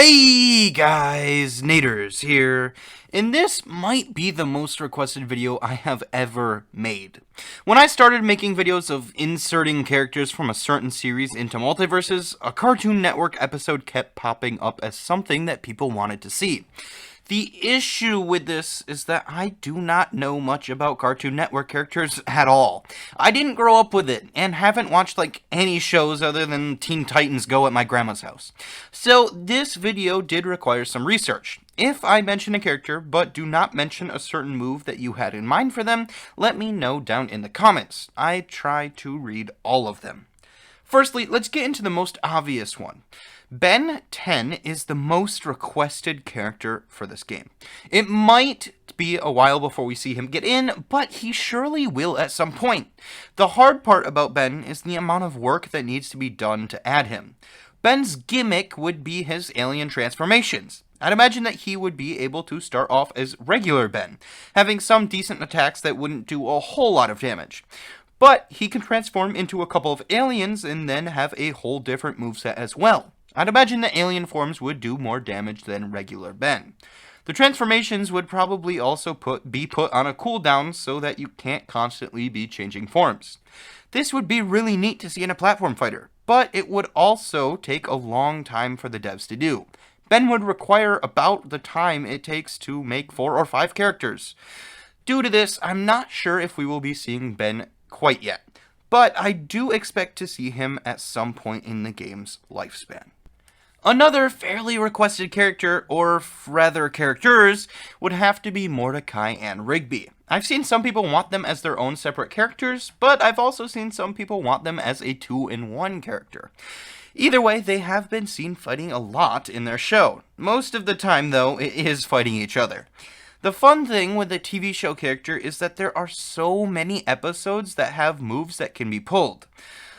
Hey guys, Naterz here, and this might be the most requested video I have ever made. When I started making videos of inserting characters from a certain series into MultiVersus, a Cartoon Network episode kept popping up as something that people wanted to see. The issue with this is that I do not know much about Cartoon Network characters at all. I didn't grow up with it, and haven't watched any shows other than Teen Titans Go at my grandma's house. So this video did require some research. If I mention a character, but do not mention a certain move that you had in mind for them, let me know down in the comments. I try to read all of them. Firstly, let's get into the most obvious one. Ben 10 is the most requested character for this game. It might be a while before we see him get in, but he surely will at some point. The hard part about Ben is the amount of work that needs to be done to add him. Ben's gimmick would be his alien transformations. I'd imagine that he would be able to start off as regular Ben, having some decent attacks that wouldn't do a whole lot of damage. But he can transform into a couple of aliens and then have a whole different moveset as well. I'd imagine the alien forms would do more damage than regular Ben. The transformations would probably also be put on a cooldown so that you can't constantly be changing forms. This would be really neat to see in a platform fighter, but it would also take a long time for the devs to do. Ben would require about the time it takes to make 4 or 5 characters. Due to this, I'm not sure if we will be seeing Ben quite yet, but I do expect to see him at some point in the game's lifespan. Another fairly requested character, or rather characters, would have to be Mordecai and Rigby. I've seen some people want them as their own separate characters, but I've also seen some people want them as a 2-in-1 character. Either way, they have been seen fighting a lot in their show. Most of the time, though, it is fighting each other. The fun thing with a TV show character is that there are so many episodes that have moves that can be pulled.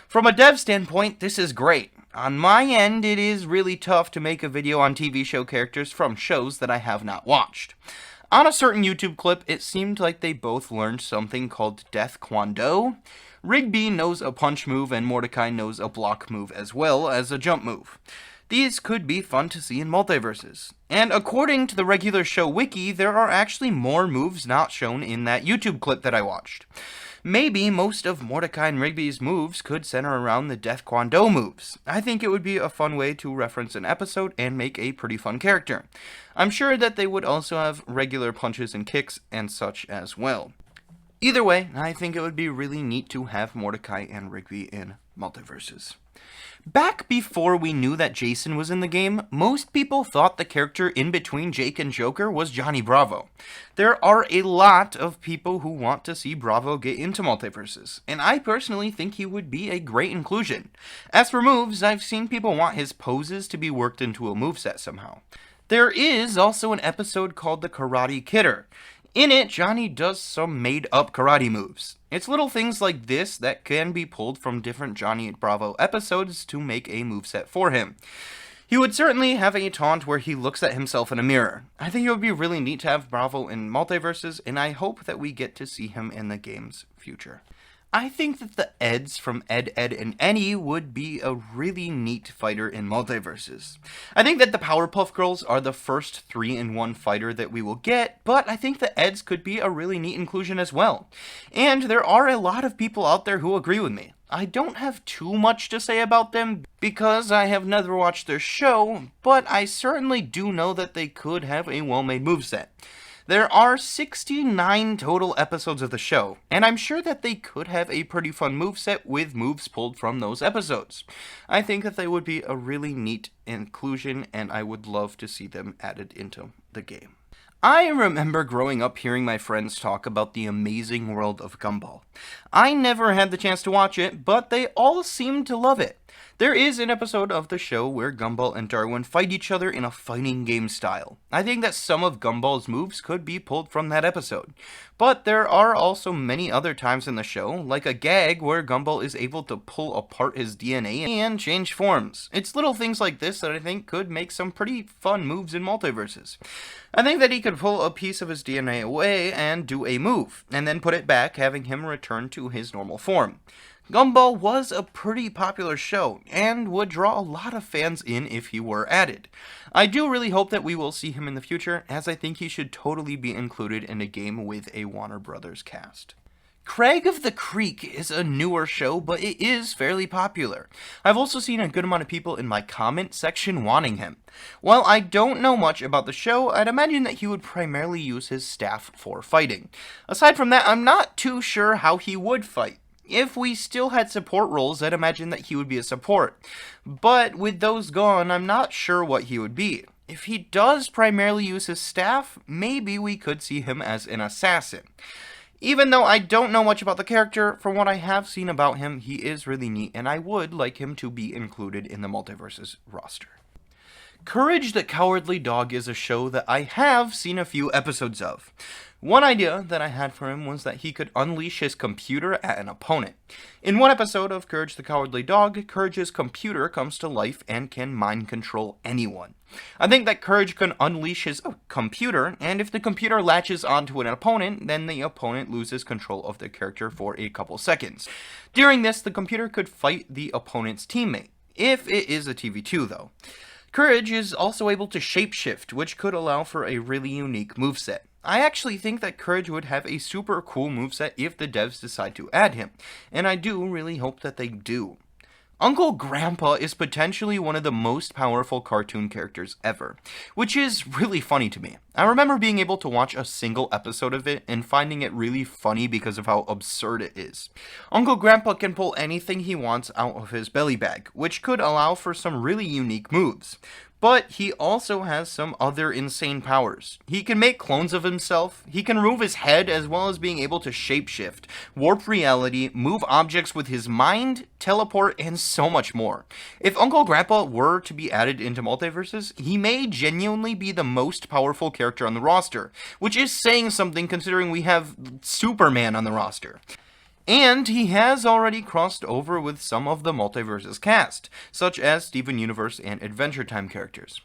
From a dev standpoint, this is great. On my end, it is really tough to make a video on TV show characters from shows that I have not watched. On a certain YouTube clip, it seemed like they both learned something called Death Kwon-Do. Rigby knows a punch move and Mordecai knows a block move as well as a jump move. These could be fun to see in MultiVersus. And according to the regular show wiki, there are actually more moves not shown in that YouTube clip that I watched. Maybe most of Mordecai and Rigby's moves could center around the Death Kwon-Do moves. I think it would be a fun way to reference an episode and make a pretty fun character. I'm sure that they would also have regular punches and kicks and such as well. Either way, I think it would be really neat to have Mordecai and Rigby in MultiVersus. Back before we knew that Jason was in the game, most people thought the character in between Jake and Joker was Johnny Bravo. There are a lot of people who want to see Bravo get into MultiVersus, and I personally think he would be a great inclusion. As for moves, I've seen people want his poses to be worked into a moveset somehow. There is also an episode called The Karate Kidder. In it, Johnny does some made-up karate moves. It's little things like this that can be pulled from different Johnny Bravo episodes to make a moveset for him. He would certainly have a taunt where he looks at himself in a mirror. I think it would be really neat to have Bravo in MultiVersus, and I hope that we get to see him in the game's future. I think that the Eds from Ed, Edd, and Eddy would be a really neat fighter in MultiVersus. I think that the Powerpuff Girls are the first 3-in-1 fighter that we will get, but I think the Eds could be a really neat inclusion as well. And there are a lot of people out there who agree with me. I don't have too much to say about them because I have never watched their show, but I certainly do know that they could have a well-made moveset. There are 69 total episodes of the show, and I'm sure that they could have a pretty fun moveset with moves pulled from those episodes. I think that they would be a really neat inclusion, and I would love to see them added into the game. I remember growing up hearing my friends talk about the amazing world of Gumball. I never had the chance to watch it, but they all seemed to love it. There is an episode of the show where Gumball and Darwin fight each other in a fighting game style. I think that some of Gumball's moves could be pulled from that episode. But there are also many other times in the show, like a gag where Gumball is able to pull apart his DNA and change forms. It's little things like this that I think could make some pretty fun moves in MultiVersus. I think that he could pull a piece of his DNA away and do a move, and then put it back, having him return to his normal form. Gumball was a pretty popular show, and would draw a lot of fans in if he were added. I do really hope that we will see him in the future, as I think he should totally be included in a game with a Warner Brothers cast. Craig of the Creek is a newer show, but it is fairly popular. I've also seen a good amount of people in my comment section wanting him. While I don't know much about the show, I'd imagine that he would primarily use his staff for fighting. Aside from that, I'm not too sure how he would fight. If we still had support roles, I'd imagine that he would be a support. But with those gone, I'm not sure what he would be. If he does primarily use his staff, maybe we could see him as an assassin. Even though I don't know much about the character, from what I have seen about him, he is really neat, and I would like him to be included in the MultiVersus roster. Courage the Cowardly Dog is a show that I have seen a few episodes of. One idea that I had for him was that he could unleash his computer at an opponent. In one episode of Courage the Cowardly Dog, Courage's computer comes to life and can mind control anyone. I think that Courage can unleash his computer, and if the computer latches onto an opponent, then the opponent loses control of their character for a couple seconds. During this, the computer could fight the opponent's teammate, if it is a TV2 though. Courage is also able to shapeshift, which could allow for a really unique moveset. I actually think that Courage would have a super cool moveset if the devs decide to add him, and I do really hope that they do. Uncle Grandpa is potentially one of the most powerful cartoon characters ever, which is really funny to me. I remember being able to watch a single episode of it and finding it really funny because of how absurd it is. Uncle Grandpa can pull anything he wants out of his belly bag, which could allow for some really unique moves. But he also has some other insane powers. He can make clones of himself, he can remove his head, as well as being able to shapeshift, warp reality, move objects with his mind, teleport, and so much more. If Uncle Grandpa were to be added into MultiVersus, he may genuinely be the most powerful character on the roster, which is saying something considering we have Superman on the roster. And he has already crossed over with some of the MultiVersus cast, such as Steven Universe and Adventure Time characters.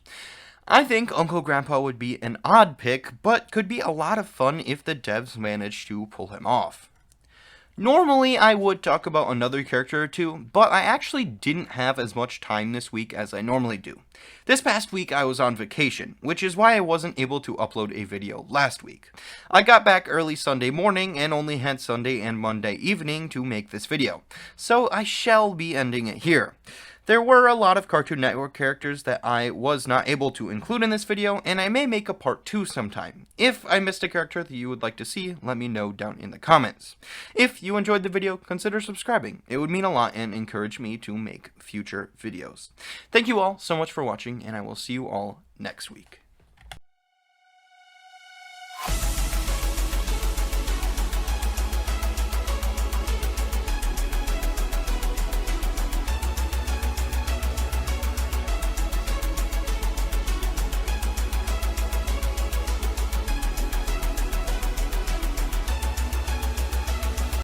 I think Uncle Grandpa would be an odd pick, but could be a lot of fun if the devs manage to pull him off. Normally, I would talk about another character or two, but I actually didn't have as much time this week as I normally do. This past week I was on vacation, which is why I wasn't able to upload a video last week. I got back early Sunday morning and only had Sunday and Monday evening to make this video, so I shall be ending it here. There were a lot of Cartoon Network characters that I was not able to include in this video, and I may make a part 2 sometime. If I missed a character that you would like to see, let me know down in the comments. If you enjoyed the video, consider subscribing. It would mean a lot and encourage me to make future videos. Thank you all so much for watching, and I will see you all next week.